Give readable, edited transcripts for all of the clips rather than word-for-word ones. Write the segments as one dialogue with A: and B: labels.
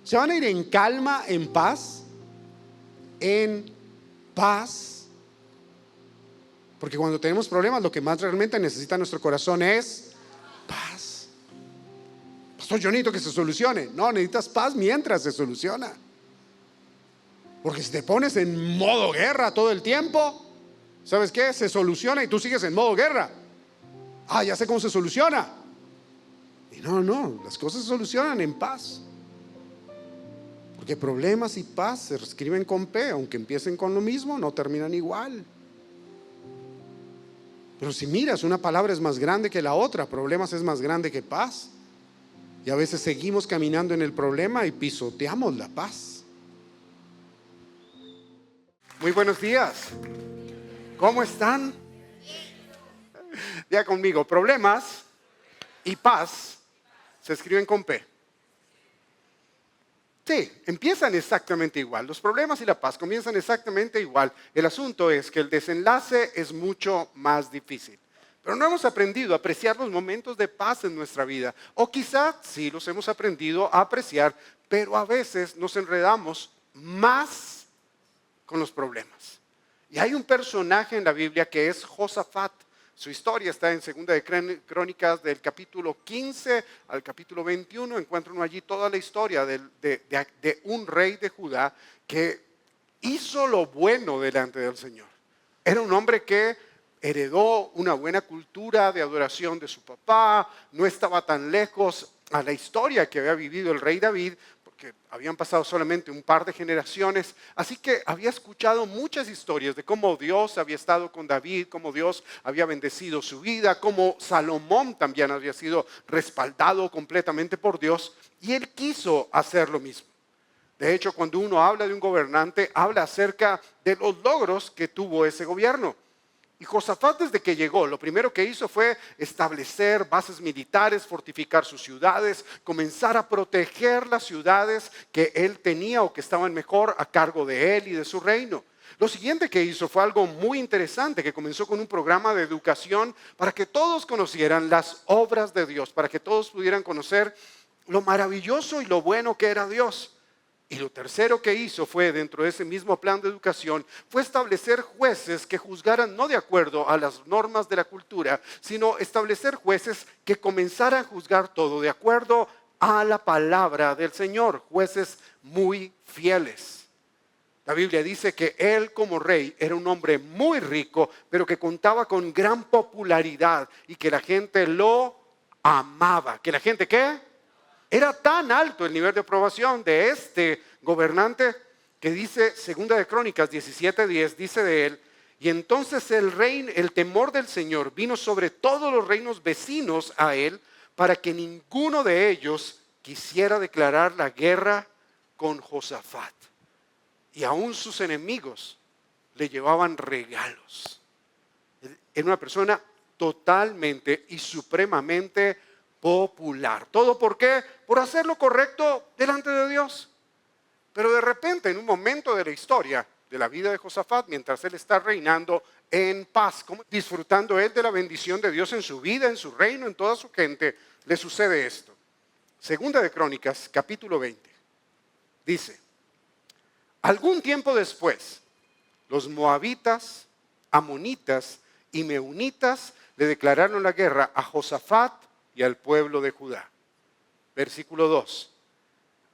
A: ¿Se van a ir en calma, en paz? En paz. Porque cuando tenemos problemas, lo que más realmente necesita nuestro corazón es paz. Pastor, yo necesito que se solucione. No, necesitas paz mientras se soluciona. Porque si te pones en modo guerra todo el tiempo, ¿sabes qué? Se soluciona y tú sigues en modo guerra. Ya sé cómo se soluciona. Y no, las cosas se solucionan en paz. Porque problemas y paz se escriben con P, aunque empiecen con lo mismo, no terminan igual. Pero si miras, una palabra es más grande que la otra, problemas es más grande que paz. Y a veces seguimos caminando en el problema y pisoteamos la paz. Muy buenos días. ¿Cómo están? Diga conmigo, problemas y paz se escriben con P. Sí, empiezan exactamente igual. Los problemas y la paz comienzan exactamente igual. El asunto es que el desenlace es mucho más difícil. Pero no hemos aprendido a apreciar los momentos de paz en nuestra vida. O quizá sí los hemos aprendido a apreciar, pero a veces nos enredamos más con los problemas. Y hay un personaje en la Biblia que es Josafat. Su historia está en 2 de Crónicas del capítulo 15 al capítulo 21. Encuentran allí toda la historia de un rey de Judá que hizo lo bueno delante del Señor. Era un hombre que heredó una buena cultura de adoración de su papá, no estaba tan lejos a la historia que había vivido el rey David, porque habían pasado solamente un par de generaciones, así que había escuchado muchas historias de cómo Dios había estado con David, cómo Dios había bendecido su vida, cómo Salomón también había sido respaldado completamente por Dios, y él quiso hacer lo mismo. De hecho, cuando uno habla de un gobernante, habla acerca de los logros que tuvo ese gobierno. Y Josafat, desde que llegó, lo primero que hizo fue establecer bases militares, fortificar sus ciudades, comenzar a proteger las ciudades que él tenía o que estaban mejor a cargo de él y de su reino. Lo siguiente que hizo fue algo muy interesante, que comenzó con un programa de educación para que todos conocieran las obras de Dios, para que todos pudieran conocer lo maravilloso y lo bueno que era Dios. Y lo tercero que hizo fue, dentro de ese mismo plan de educación, fue establecer jueces que juzgaran no de acuerdo a las normas de la cultura, sino establecer jueces que comenzaran a juzgar todo de acuerdo a la palabra del Señor, jueces muy fieles. La Biblia dice que él como rey era un hombre muy rico, pero que contaba con gran popularidad y que la gente lo amaba. ¿Que la gente qué? Era tan alto el nivel de aprobación de este gobernante que dice, 2 de Crónicas 17:10, dice de él, y entonces el temor del Señor vino sobre todos los reinos vecinos a él para que ninguno de ellos quisiera declarar la guerra con Josafat. Y aún sus enemigos le llevaban regalos. Era una persona totalmente y supremamente popular. ¿Todo por qué? Por hacer lo correcto delante de Dios. Pero de repente, en un momento de la historia de la vida de Josafat, mientras él está reinando en paz, disfrutando él de la bendición de Dios en su vida, en su reino, en toda su gente, le sucede esto. 2 de Crónicas, capítulo 20, dice, algún tiempo después, los moabitas, amonitas y meunitas le declararon la guerra a Josafat y al pueblo de Judá. Versículo 2.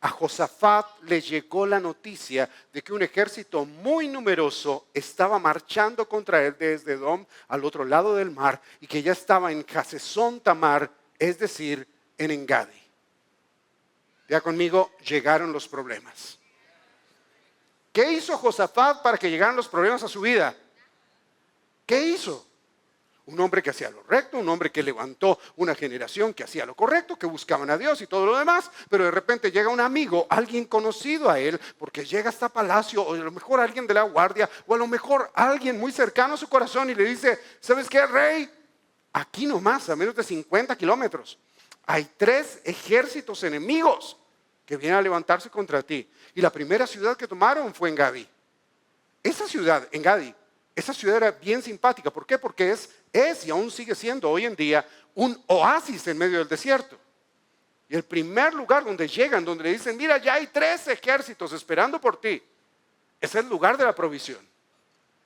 A: A Josafat le llegó la noticia de que un ejército muy numeroso estaba marchando contra él desde Edom al otro lado del mar y que ya estaba en Hasezón Tamar, es decir, en Engadi. Ya conmigo, llegaron los problemas. ¿Qué hizo Josafat para que llegaran los problemas a su vida? ¿Qué hizo? Un hombre que hacía lo recto, un hombre que levantó una generación que hacía lo correcto, que buscaban a Dios y todo lo demás, pero de repente llega un amigo, alguien conocido a él, porque llega hasta palacio, o a lo mejor alguien de la guardia, o a lo mejor alguien muy cercano a su corazón y le dice, ¿sabes qué, rey? Aquí nomás, a menos de 50 kilómetros, hay 3 ejércitos enemigos que vienen a levantarse contra ti. Y la primera ciudad que tomaron fue Engadi. Esa ciudad, Engadi, esa ciudad era bien simpática. ¿Por qué? Porque es y aún sigue siendo hoy en día un oasis en medio del desierto. Y el primer lugar donde llegan, donde le dicen, mira, ya hay 3 ejércitos esperando por ti, es el lugar de la provisión.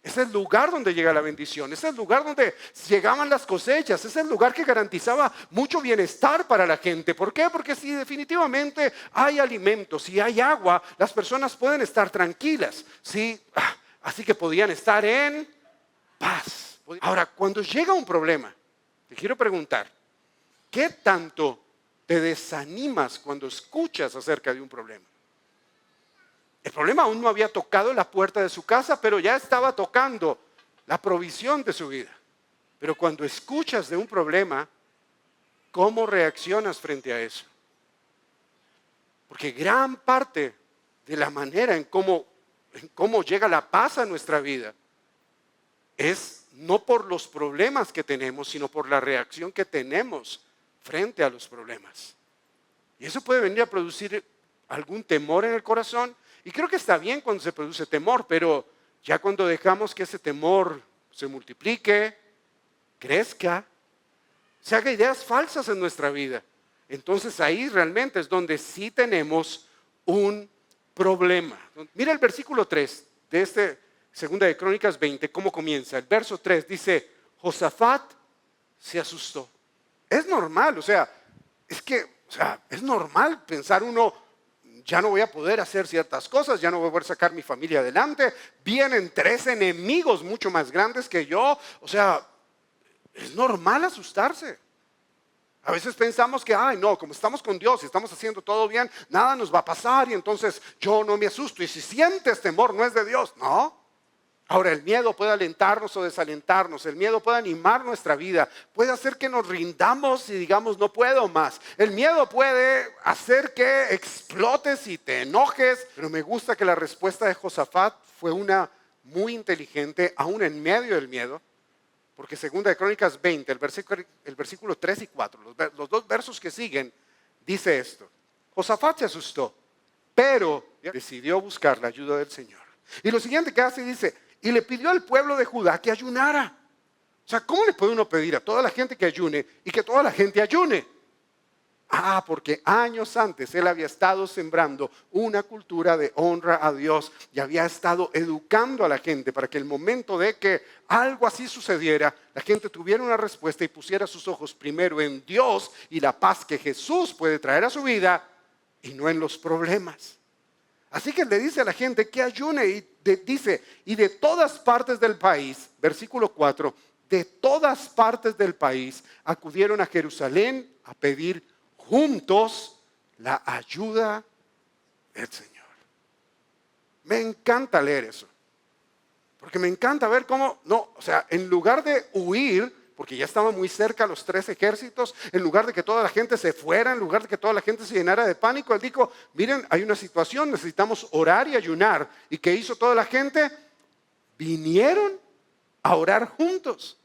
A: Es el lugar donde llega la bendición, es el lugar donde llegaban las cosechas, es el lugar que garantizaba mucho bienestar para la gente. ¿Por qué? Porque si definitivamente hay alimentos, si hay agua, las personas pueden estar tranquilas, ¿sí? Así que podían estar en paz. Ahora, cuando llega un problema, te quiero preguntar, ¿qué tanto te desanimas cuando escuchas acerca de un problema? El problema aún no había tocado la puerta de su casa, pero ya estaba tocando la provisión de su vida. Pero cuando escuchas de un problema, ¿cómo reaccionas frente a eso? Porque gran parte de la manera en cómo llega la paz a nuestra vida es no por los problemas que tenemos, sino por la reacción que tenemos frente a los problemas. Y eso puede venir a producir algún temor en el corazón. Y creo que está bien cuando se produce temor, pero ya cuando dejamos que ese temor se multiplique, crezca, se haga ideas falsas en nuestra vida, entonces ahí realmente es donde sí tenemos un problema. Mira el versículo 3 de segunda de Crónicas 20, cómo comienza. El verso 3 dice, Josafat se asustó. Es normal, es normal pensar uno, ya no voy a poder hacer ciertas cosas, ya no voy a poder sacar mi familia adelante, vienen 3 enemigos mucho más grandes que yo, es normal asustarse. A veces pensamos que, como estamos con Dios y estamos haciendo todo bien, nada nos va a pasar y entonces yo no me asusto. Y si sientes temor, no es de Dios, ¿no? Ahora, el miedo puede alentarnos o desalentarnos, el miedo puede animar nuestra vida, puede hacer que nos rindamos y digamos no puedo más. El miedo puede hacer que explotes y te enojes, pero me gusta que la respuesta de Josafat fue una muy inteligente, aún en medio del miedo, porque segunda de Crónicas 20, el versículo 3 y 4, los 2 versos que siguen, dice esto. Josafat se asustó, pero decidió buscar la ayuda del Señor. Y lo siguiente que hace dice, y le pidió al pueblo de Judá que ayunara. ¿Cómo le puede uno pedir a toda la gente que ayune y que toda la gente ayune? Porque años antes él había estado sembrando una cultura de honra a Dios y había estado educando a la gente para que el momento de que algo así sucediera, la gente tuviera una respuesta y pusiera sus ojos primero en Dios y la paz que Jesús puede traer a su vida y no en los problemas. Así que le dice a la gente que ayune y dice, y de todas partes del país, versículo 4, de todas partes del país acudieron a Jerusalén a pedir juntos la ayuda del Señor. Me encanta leer eso, porque me encanta ver cómo, en lugar de huir, porque ya estaban muy cerca los 3 ejércitos, en lugar de que toda la gente se fuera, en lugar de que toda la gente se llenara de pánico, él dijo, miren, hay una situación, necesitamos orar y ayunar. ¿Y qué hizo toda la gente? Vinieron a orar juntos,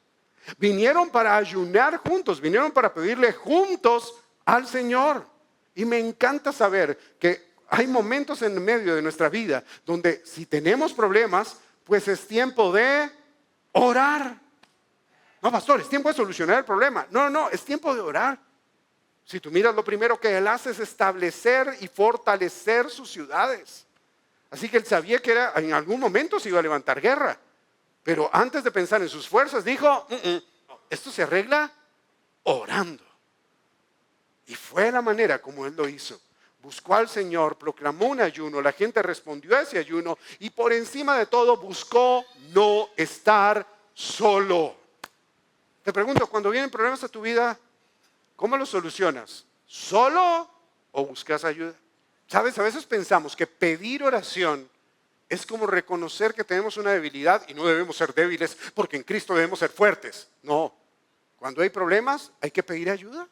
A: vinieron para ayunar juntos, vinieron para pedirle juntos al Señor. Y me encanta saber que hay momentos en medio de nuestra vida donde si tenemos problemas, pues es tiempo de orar. No, pastor, es tiempo de solucionar el problema. No, es tiempo de orar. Si tú miras, lo primero que él hace es establecer y fortalecer sus ciudades. Así que él sabía que en algún momento se iba a levantar guerra. Pero antes de pensar en sus fuerzas, dijo, esto se arregla orando. Y fue la manera como él lo hizo. Buscó al Señor, proclamó un ayuno, la gente respondió a ese ayuno y por encima de todo buscó no estar solo. Te pregunto, cuando vienen problemas a tu vida, ¿cómo los solucionas? ¿Solo o buscas ayuda? ¿Sabes? A veces pensamos que pedir oración es como reconocer que tenemos una debilidad y no debemos ser débiles porque en Cristo debemos ser fuertes. No, cuando hay problemas hay que pedir ayuda.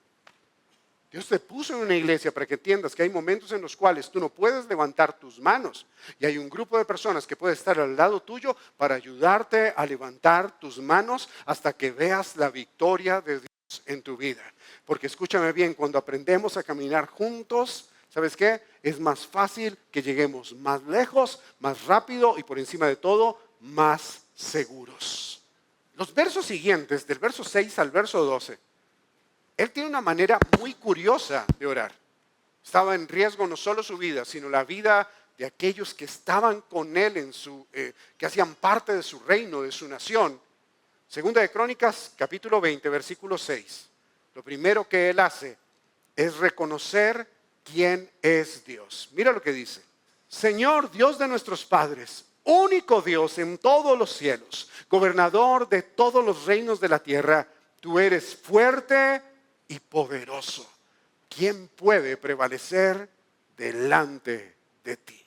A: Dios te puso en una iglesia para que entiendas que hay momentos en los cuales tú no puedes levantar tus manos y hay un grupo de personas que puede estar al lado tuyo para ayudarte a levantar tus manos hasta que veas la victoria de Dios en tu vida. Porque escúchame bien, cuando aprendemos a caminar juntos, ¿sabes qué? Es más fácil que lleguemos más lejos, más rápido y por encima de todo, más seguros. Los versos siguientes, del verso 6 al verso 12, él tiene una manera muy curiosa de orar. Estaba en riesgo no solo su vida, sino la vida de aquellos que estaban con él, que hacían parte de su reino, de su nación. Segunda de Crónicas, capítulo 20, versículo 6. Lo primero que él hace es reconocer quién es Dios. Mira lo que dice. Señor, Dios de nuestros padres, único Dios en todos los cielos, gobernador de todos los reinos de la tierra, tú eres fuerte y poderoso. ¿Quién puede prevalecer delante de ti?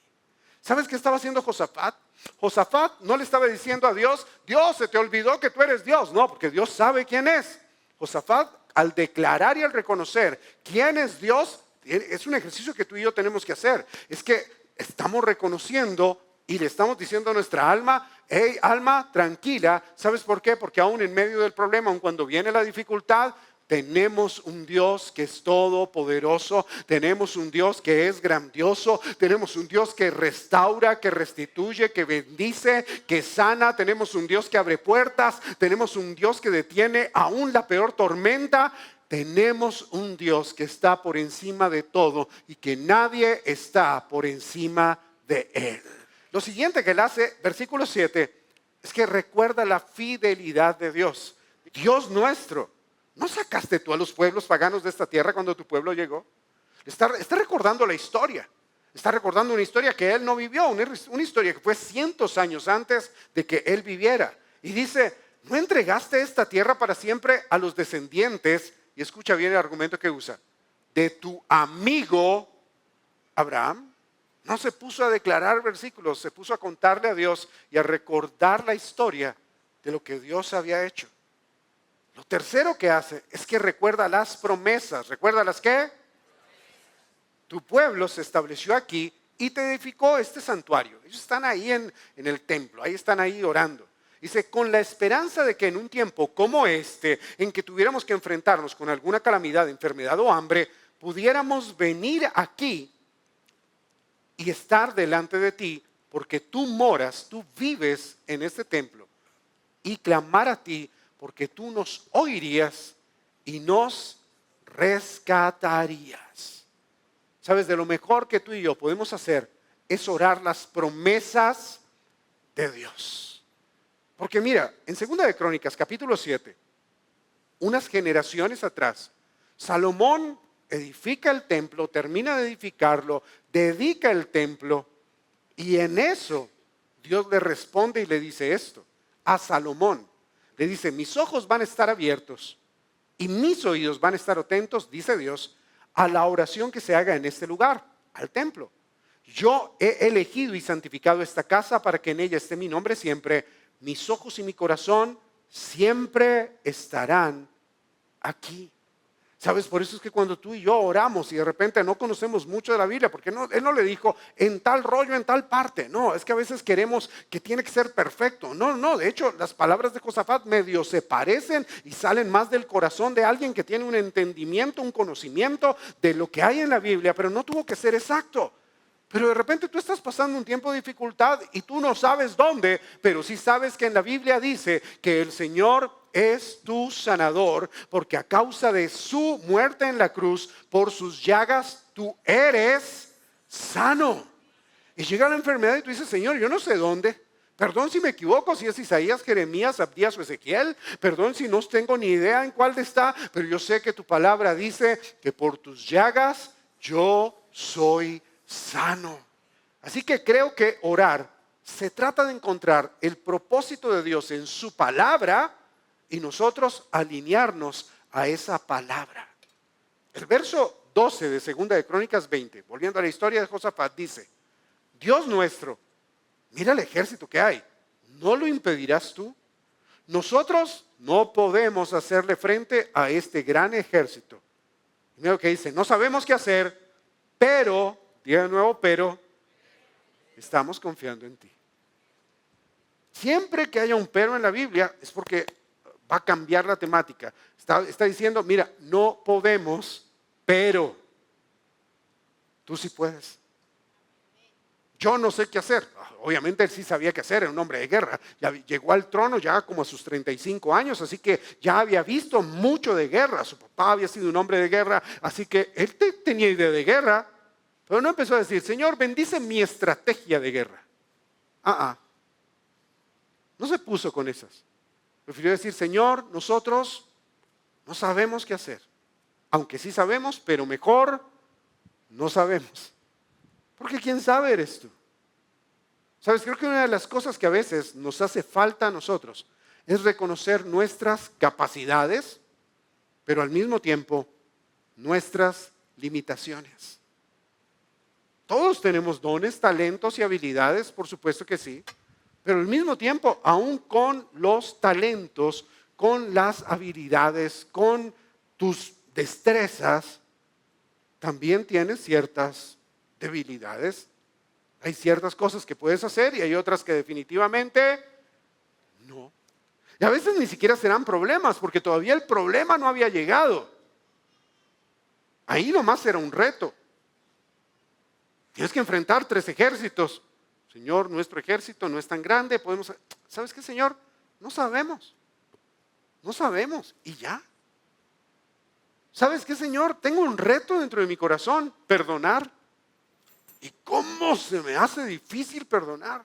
A: ¿Sabes qué estaba haciendo Josafat? Josafat no le estaba diciendo a Dios, Dios, se te olvidó que tú eres Dios. No, porque Dios sabe quién es. Josafat, al declarar y al reconocer quién es Dios, es un ejercicio que tú y yo tenemos que hacer. Es que estamos reconociendo y le estamos diciendo a nuestra alma, hey, alma, tranquila. ¿Sabes por qué? Porque aún en medio del problema, aún cuando viene la dificultad, tenemos un Dios que es todopoderoso, tenemos un Dios que es grandioso, tenemos un Dios que restaura, que restituye, que bendice, que sana, tenemos un Dios que abre puertas, tenemos un Dios que detiene aún la peor tormenta, tenemos un Dios que está por encima de todo y que nadie está por encima de él. Lo siguiente que él hace, versículo 7, es que recuerda la fidelidad de Dios. Dios nuestro. ¿No sacaste tú a los pueblos paganos de esta tierra cuando tu pueblo llegó? Está recordando la historia. Está recordando una historia que él no vivió, una historia que fue cientos años antes de que él viviera. Y dice, ¿no entregaste esta tierra para siempre a los descendientes? Y escucha bien el argumento que usa. De tu amigo Abraham. No se puso a declarar versículos, se puso a contarle a Dios y a recordar la historia de lo que Dios había hecho. Lo tercero que hace es que recuerda las promesas. ¿Recuerda las qué? Tu pueblo se estableció aquí y te edificó este santuario. Ellos están ahí en el templo, ahí están ahí orando. Dice, con la esperanza de que en un tiempo como este, en que tuviéramos que enfrentarnos con alguna calamidad, enfermedad o hambre, pudiéramos venir aquí y estar delante de ti, porque tú moras, tú vives en este templo, y clamar a ti, porque tú nos oirías y nos rescatarías. ¿Sabes? De lo mejor que tú y yo podemos hacer es orar las promesas de Dios. Porque mira, en 2 de Crónicas, capítulo 7, unas generaciones atrás, Salomón edifica el templo, termina de edificarlo, dedica el templo, y en eso Dios le responde y le dice esto a Salomón. Le dice, mis ojos van a estar abiertos y mis oídos van a estar atentos, dice Dios, a la oración que se haga en este lugar, al templo. Yo he elegido y santificado esta casa para que en ella esté mi nombre siempre. Mis ojos y mi corazón siempre estarán aquí. ¿Sabes? Por eso es que cuando tú y yo oramos y de repente no conocemos mucho de la Biblia, porque él no le dijo en tal rollo, en tal parte. No, es que a veces queremos que tiene que ser perfecto. No, de hecho las palabras de Josafat medio se parecen y salen más del corazón de alguien que tiene un entendimiento, un conocimiento de lo que hay en la Biblia, pero no tuvo que ser exacto. Pero de repente tú estás pasando un tiempo de dificultad y tú no sabes dónde, pero sí sabes que en la Biblia dice que el Señor es tu sanador, porque a causa de su muerte en la cruz, por sus llagas, tú eres sano. Y llega la enfermedad y tú dices, Señor, yo no sé dónde. Perdón si me equivoco, si es Isaías, Jeremías, Abdías o Ezequiel. Perdón si no tengo ni idea en cuál está, pero yo sé que tu palabra dice que por tus llagas yo soy sano. Así que creo que orar se trata de encontrar el propósito de Dios en su palabra y nosotros alinearnos a esa palabra. El verso 12 de 2 de Crónicas 20, volviendo a la historia de Josafat, dice, Dios nuestro, mira el ejército que hay, ¿no lo impedirás tú? Nosotros no podemos hacerle frente a este gran ejército. Y mira lo que dice, no sabemos qué hacer, pero, diga de nuevo, pero, estamos confiando en ti. Siempre que haya un pero en la Biblia es porque va a cambiar la temática. Está diciendo, mira, no podemos, pero tú sí puedes. yo no sé qué hacer. Obviamente él sí sabía qué hacer, era un hombre de guerra. Ya llegó al trono ya como a sus 35 años, así que ya había visto mucho de guerra. Su papá había sido un hombre de guerra, así que él tenía idea de guerra. Pero no empezó a decir, Señor, bendice mi estrategia de guerra. No se puso con esas. Prefirió decir, Señor, nosotros no sabemos qué hacer. Aunque sí sabemos, pero mejor no sabemos. Porque quién sabe eres tú. Sabes, creo que una de las cosas que a veces nos hace falta a nosotros es reconocer nuestras capacidades, pero al mismo tiempo nuestras limitaciones. Todos tenemos dones, talentos y habilidades, por supuesto que sí, pero al mismo tiempo, aún con los talentos, con las habilidades, con tus destrezas, también tienes ciertas debilidades. Hay ciertas cosas que puedes hacer y hay otras que definitivamente no. Y a veces ni siquiera serán problemas porque todavía el problema no había llegado. Ahí nomás era un reto. Tienes que enfrentar 3 ejércitos. Señor, nuestro ejército no es tan grande. ¿Sabes qué, Señor? No sabemos. No sabemos. Y ya. ¿Sabes qué, Señor? Tengo un reto dentro de mi corazón. Perdonar. ¿Y cómo se me hace difícil perdonar?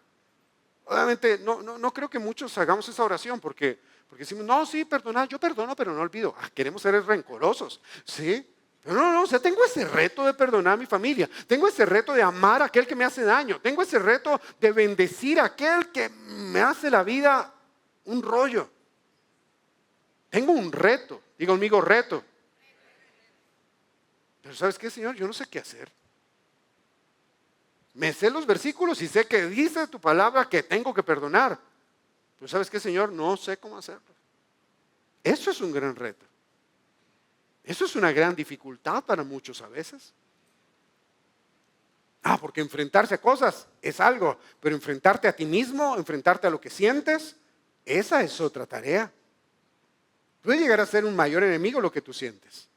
A: Obviamente, no creo que muchos hagamos esa oración porque decimos, no, sí, perdonar, yo perdono, pero no olvido. Queremos ser rencorosos, ¿sí? Pero no, o sea, tengo ese reto de perdonar a mi familia. Tengo ese reto de amar a aquel que me hace daño. Tengo ese reto de bendecir a aquel que me hace la vida un rollo. Tengo un reto. Diga conmigo, reto. Pero ¿sabes qué, Señor? Yo no sé qué hacer. Me sé los versículos y sé que dice tu palabra que tengo que perdonar. Pero ¿sabes qué, Señor? No sé cómo hacerlo. Eso es un gran reto. Eso es una gran dificultad para muchos a veces. Porque enfrentarse a cosas es algo, pero enfrentarte a ti mismo, enfrentarte a lo que sientes, esa es otra tarea. Puede llegar a ser un mayor enemigo lo que tú sientes.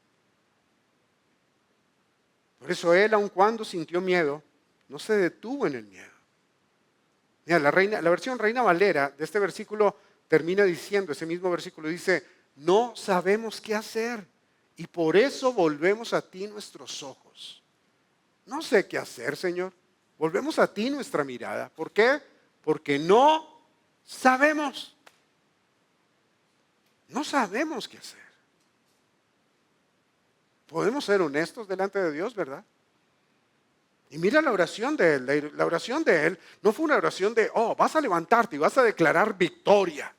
A: Por eso él, aun cuando sintió miedo, no se detuvo en el miedo. Mira, la versión Reina Valera de este versículo termina diciendo, ese mismo versículo dice, no sabemos qué hacer y por eso volvemos a ti nuestros ojos. No sé qué hacer, Señor. Volvemos a ti nuestra mirada. ¿Por qué? Porque no sabemos. No sabemos qué hacer. Podemos ser honestos delante de Dios, ¿verdad? Y mira la oración de él. La oración de él no fue una oración de, vas a levantarte y vas a declarar victoria.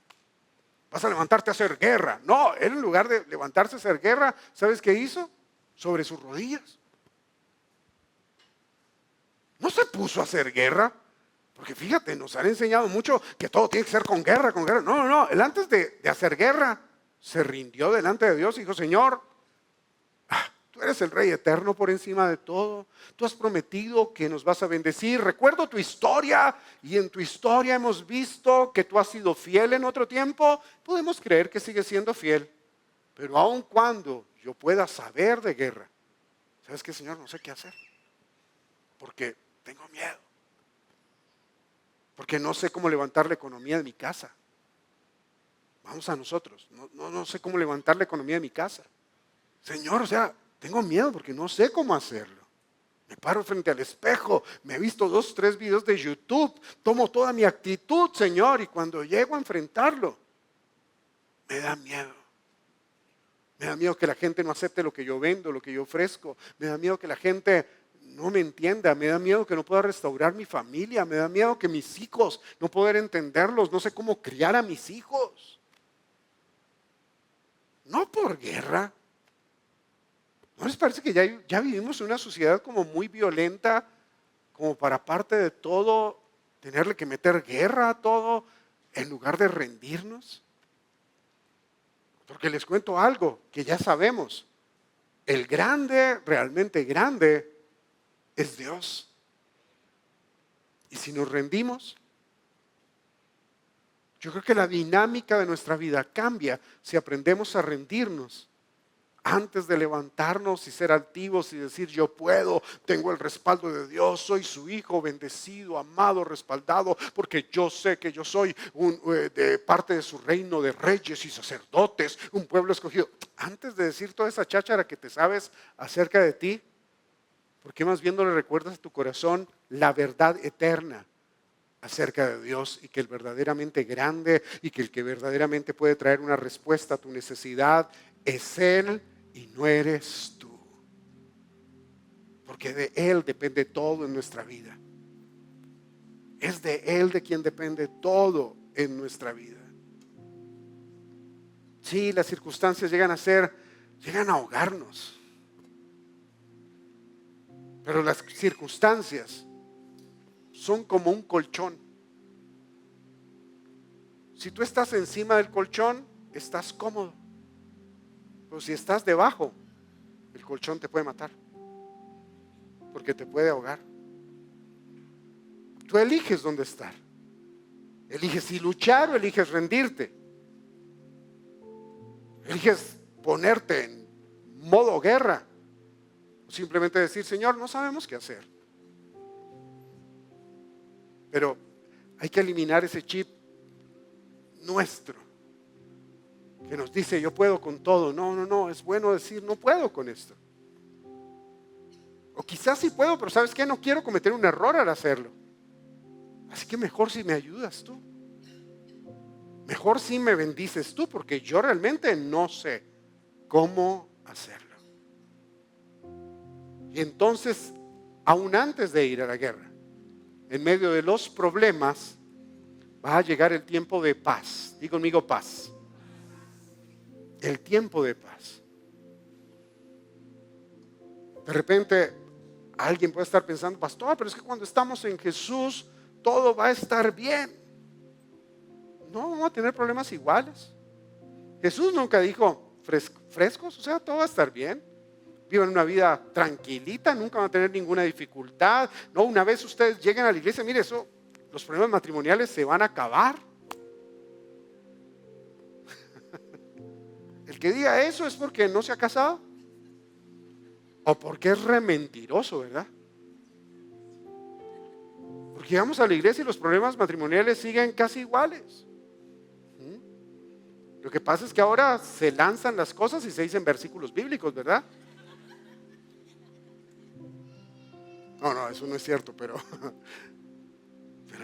A: Vas a levantarte a hacer guerra. No, él en lugar de levantarse a hacer guerra, ¿sabes qué hizo? Sobre sus rodillas. No se puso a hacer guerra. Porque fíjate, nos han enseñado mucho que todo tiene que ser con guerra, con guerra. No. Él antes de hacer guerra, se rindió delante de Dios y dijo, Señor, tú eres el Rey eterno por encima de todo. Tú has prometido que nos vas a bendecir. Recuerdo tu historia y en tu historia hemos visto que tú has sido fiel en otro tiempo. Podemos creer que sigues siendo fiel. Pero aun cuando yo pueda saber de guerra, ¿sabes qué, Señor? No sé qué hacer. Porque tengo miedo. Porque no sé cómo levantar la economía de mi casa. Vamos a nosotros. No sé cómo levantar la economía de mi casa. Señor, o sea, tengo miedo porque no sé cómo hacerlo. Me paro frente al espejo, me he visto 2, 3 videos de YouTube, tomo toda mi actitud, Señor, y cuando llego a enfrentarlo, me da miedo. Me da miedo que la gente no acepte lo que yo vendo, lo que yo ofrezco. Me da miedo que la gente no me entienda. Me da miedo que no pueda restaurar mi familia. Me da miedo que mis hijos no poder entenderlos. No sé cómo criar a mis hijos. No por guerra. ¿No les parece que ya vivimos en una sociedad como muy violenta, como para aparte de todo, tenerle que meter guerra a todo en lugar de rendirnos? Porque les cuento algo que ya sabemos. El grande, realmente grande, es Dios. Y si nos rendimos, yo creo que la dinámica de nuestra vida cambia si aprendemos a rendirnos Antes de levantarnos y ser altivos y decir yo puedo, tengo el respaldo de Dios, soy su hijo bendecido, amado, respaldado, porque yo sé que yo soy de parte de su reino de reyes y sacerdotes, un pueblo escogido. Antes de decir toda esa cháchara que te sabes acerca de ti, ¿por qué más bien no le recuerdas a tu corazón la verdad eterna acerca de Dios, y que el verdaderamente grande y que el que verdaderamente puede traer una respuesta a tu necesidad es Él y no eres tú? Porque de Él depende todo en nuestra vida. Es de Él de quien depende todo en nuestra vida. Sí, las circunstancias llegan a ahogarnos. Pero las circunstancias son como un colchón. Si tú estás encima del colchón, estás cómodo. Pero si estás debajo, el colchón te puede matar, porque te puede ahogar. Tú eliges dónde estar. Eliges si luchar o eliges rendirte. Eliges ponerte en modo guerra, o simplemente decir, Señor, no sabemos qué hacer. Pero hay que eliminar ese chip nuestro que nos dice yo puedo con todo. No, es bueno decir no puedo con esto. O quizás sí puedo, pero ¿sabes qué? No quiero cometer un error al hacerlo. Así que mejor si me ayudas tú. Mejor si me bendices tú, porque yo realmente no sé cómo hacerlo. Y entonces, aún antes de ir a la guerra, en medio de los problemas, va a llegar el tiempo de paz. Diga conmigo paz. El tiempo de paz. De repente, alguien puede estar pensando, pastor, pero es que cuando estamos en Jesús, todo va a estar bien. No, vamos a tener problemas iguales. Jesús nunca dijo frescos, o sea, todo va a estar bien. Vivan una vida tranquilita, nunca van a tener ninguna dificultad. No, una vez ustedes lleguen a la iglesia, mire eso, los problemas matrimoniales se van a acabar. El que diga eso es porque no se ha casado o porque es re mentiroso, ¿verdad? Porque llegamos a la iglesia y los problemas matrimoniales siguen casi iguales. Lo que pasa es que ahora se lanzan las cosas y se dicen versículos bíblicos, ¿verdad? No, eso no es cierto, pero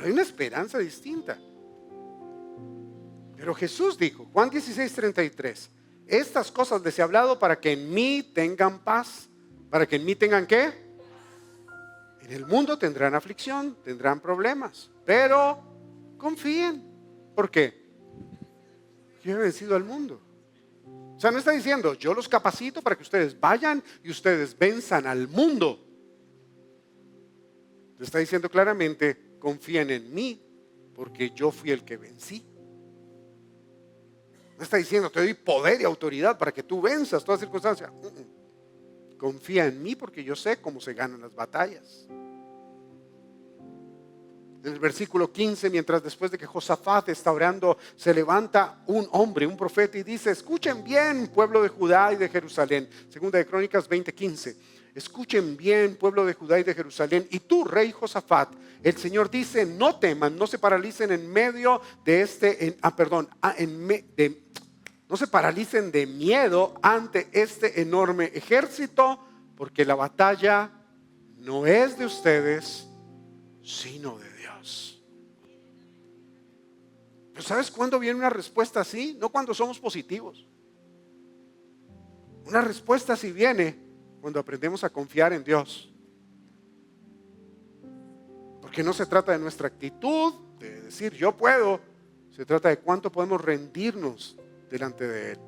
A: hay una esperanza distinta. Pero Jesús dijo, Juan 16:33, estas cosas les he hablado para que en mí tengan paz. ¿Para que en mí tengan qué? En el mundo tendrán aflicción, tendrán problemas, pero confíen. ¿Por qué? Yo he vencido al mundo. O sea, no está diciendo, yo los capacito para que ustedes vayan y ustedes venzan al mundo. Le está diciendo claramente, confíen en mí, porque yo fui el que vencí. No está diciendo, te doy poder y autoridad para que tú venzas toda circunstancia. Confía en mí porque yo sé cómo se ganan las batallas. En el versículo 15, mientras después de que Josafat está orando, se levanta un hombre, un profeta, y dice, escuchen bien, pueblo de Judá y de Jerusalén. Segunda de Crónicas 20:15. Escuchen bien, pueblo de Judá y de Jerusalén, y tú, rey Josafat, el Señor dice, no teman, no se paralicen en medio de no se paralicen de miedo ante este enorme ejército, porque la batalla no es de ustedes, sino de Dios. Pero ¿sabes cuándo viene una respuesta así? No cuando somos positivos. Una respuesta así viene cuando aprendemos a confiar en Dios. Porque no se trata de nuestra actitud, de decir yo puedo. Se trata de cuánto podemos rendirnos delante de Él.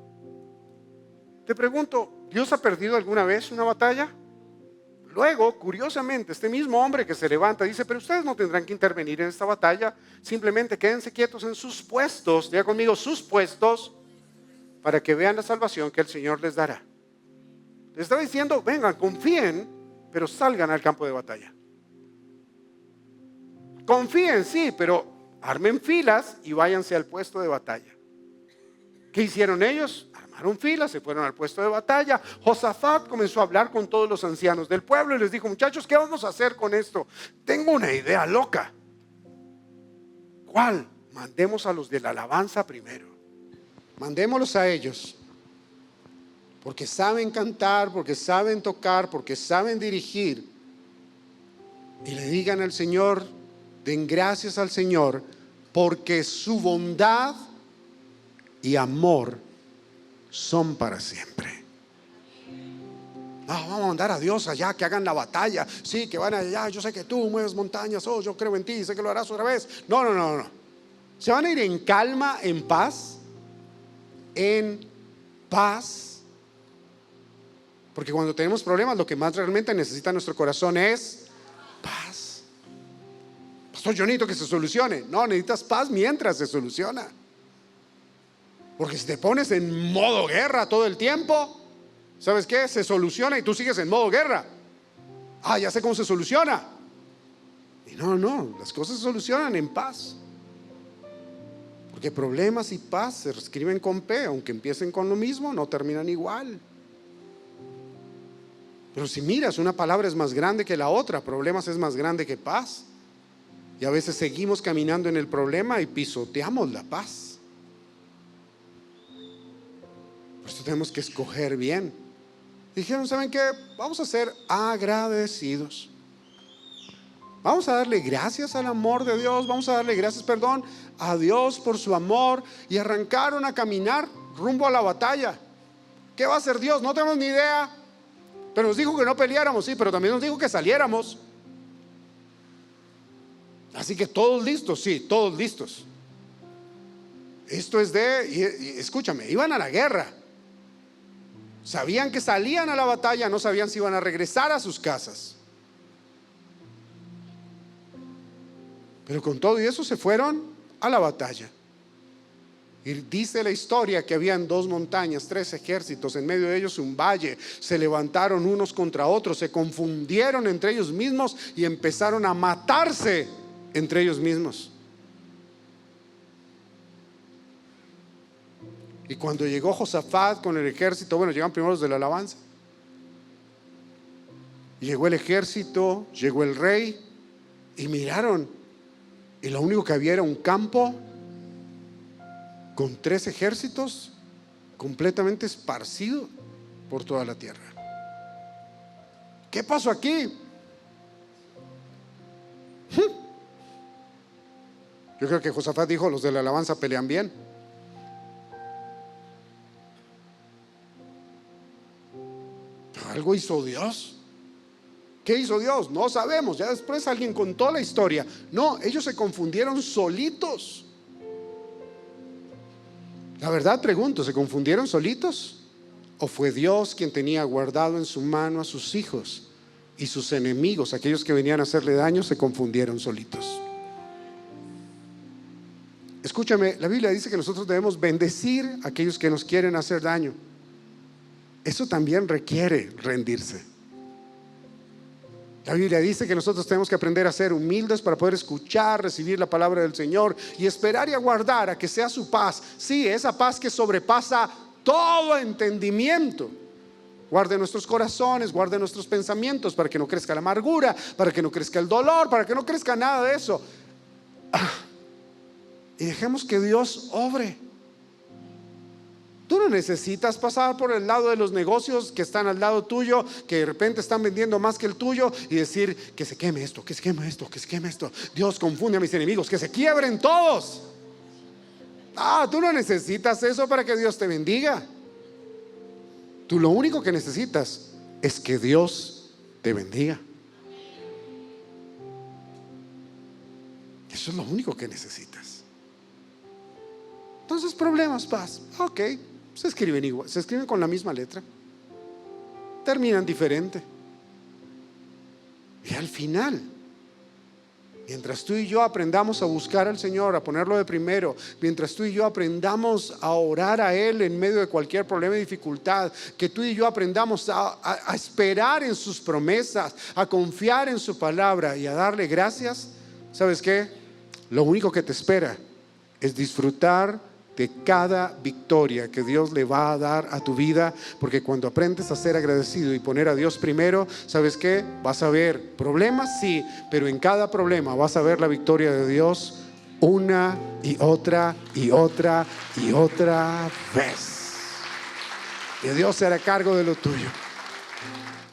A: Te pregunto, ¿Dios ha perdido alguna vez una batalla? Luego, curiosamente, este mismo hombre que se levanta dice, pero ustedes no tendrán que intervenir en esta batalla, simplemente quédense quietos en sus puestos, diga conmigo, sus puestos, para que vean la salvación que el Señor les dará. Les estaba diciendo, vengan, confíen, pero salgan al campo de batalla. Confíen, sí, pero armen filas y váyanse al puesto de batalla. ¿Qué hicieron ellos? Formaron fila, se fueron al puesto de batalla. Josafat comenzó a hablar con todos los ancianos del pueblo y les dijo: muchachos, ¿qué vamos a hacer con esto? Tengo una idea loca. ¿Cuál? Mandemos a los de la alabanza primero.
B: Mandémoslos a ellos, porque saben cantar, porque saben tocar, porque saben dirigir. Y le digan al Señor, den gracias al Señor, porque su bondad y amor son para siempre. No, vamos a mandar a Dios allá, que hagan la batalla. Sí, que van allá, yo sé que tú mueves montañas, oh, yo creo en ti, sé que lo harás otra vez. No. Se van a ir en calma, en paz. En paz. Porque cuando tenemos problemas, lo que más realmente necesita nuestro corazón es paz. Pastor, yo necesito que se solucione. No, necesitas paz mientras se soluciona. Porque si te pones en modo guerra todo el tiempo, ¿sabes qué? Se soluciona y tú sigues en modo guerra. Ah, ya sé cómo se soluciona. Y no, las cosas se solucionan en paz. Porque problemas y paz se escriben con P, aunque empiecen con lo mismo, no terminan igual. Pero si miras, una palabra es más grande que la otra, problemas es más grande que paz. Y a veces seguimos caminando en el problema y pisoteamos la paz. Por eso tenemos que escoger bien. Dijeron, ¿saben qué? Vamos a ser agradecidos. Vamos a darle gracias al amor de Dios. Vamos a darle gracias, a Dios por su amor. Y arrancaron a caminar rumbo a la batalla. ¿Qué va a hacer Dios? No tenemos ni idea. Pero nos dijo que no peleáramos, sí, pero también nos dijo que saliéramos. Así que todos listos, sí, todos listos. Esto es escúchame, iban a la guerra. Sabían que salían a la batalla, no sabían si iban a regresar a sus casas. Pero con todo y eso se fueron a la batalla. Y dice la historia que habían 2 montañas, 3 ejércitos, en medio de ellos un valle. Se levantaron unos contra otros, se confundieron entre ellos mismos y empezaron a matarse entre ellos mismos. Y cuando llegó Josafat con el ejército, llegan primero los de la alabanza. Llegó el ejército, llegó el rey y miraron. Y lo único que había era un campo con 3 ejércitos completamente esparcido por toda la tierra. ¿Qué pasó aquí? Yo creo que Josafat dijo, los de la alabanza pelean bien. Algo hizo Dios. ¿Qué hizo Dios? No sabemos. Ya después alguien contó la historia. No, ellos se confundieron solitos. La verdad pregunto, ¿se confundieron solitos? ¿O fue Dios quien tenía guardado en su mano a sus hijos? Y sus enemigos, aquellos que venían a hacerle daño, se confundieron solitos. Escúchame, la Biblia dice que nosotros debemos bendecir a aquellos que nos quieren hacer daño. Eso también requiere rendirse. La Biblia dice que nosotros tenemos que aprender a ser humildes para poder escuchar, recibir la palabra del Señor y esperar y aguardar a que sea su paz. Sí, esa paz que sobrepasa todo entendimiento. Guarde nuestros corazones, guarde nuestros pensamientos para que no crezca la amargura, para que no crezca el dolor, para que no crezca nada de eso. Y dejemos que Dios obre. Tú no necesitas pasar por el lado de los negocios que están al lado tuyo, que de repente están vendiendo más que el tuyo, y decir que se queme esto, que se queme esto, que se queme esto. Dios confunde a mis enemigos, que se quiebren todos. Tú no necesitas eso para que Dios te bendiga. Tú lo único que necesitas es que Dios te bendiga. Eso es lo único que necesitas. Entonces, problemas, paz. Ok, se escriben igual, se escriben con la misma letra, terminan diferente. Y al final, mientras tú y yo aprendamos a buscar al Señor, a ponerlo de primero, mientras tú y yo aprendamos a orar a Él en medio de cualquier problema y dificultad, que tú y yo aprendamos a esperar en sus promesas, a confiar en su palabra y a darle gracias, ¿sabes qué? Lo único que te espera es disfrutar de cada victoria que Dios le va a dar a tu vida, porque cuando aprendes a ser agradecido y poner a Dios primero, ¿sabes qué? Vas a ver problemas, sí, pero en cada problema vas a ver la victoria de Dios una y otra y otra y otra vez. Y Dios se hará cargo de lo tuyo.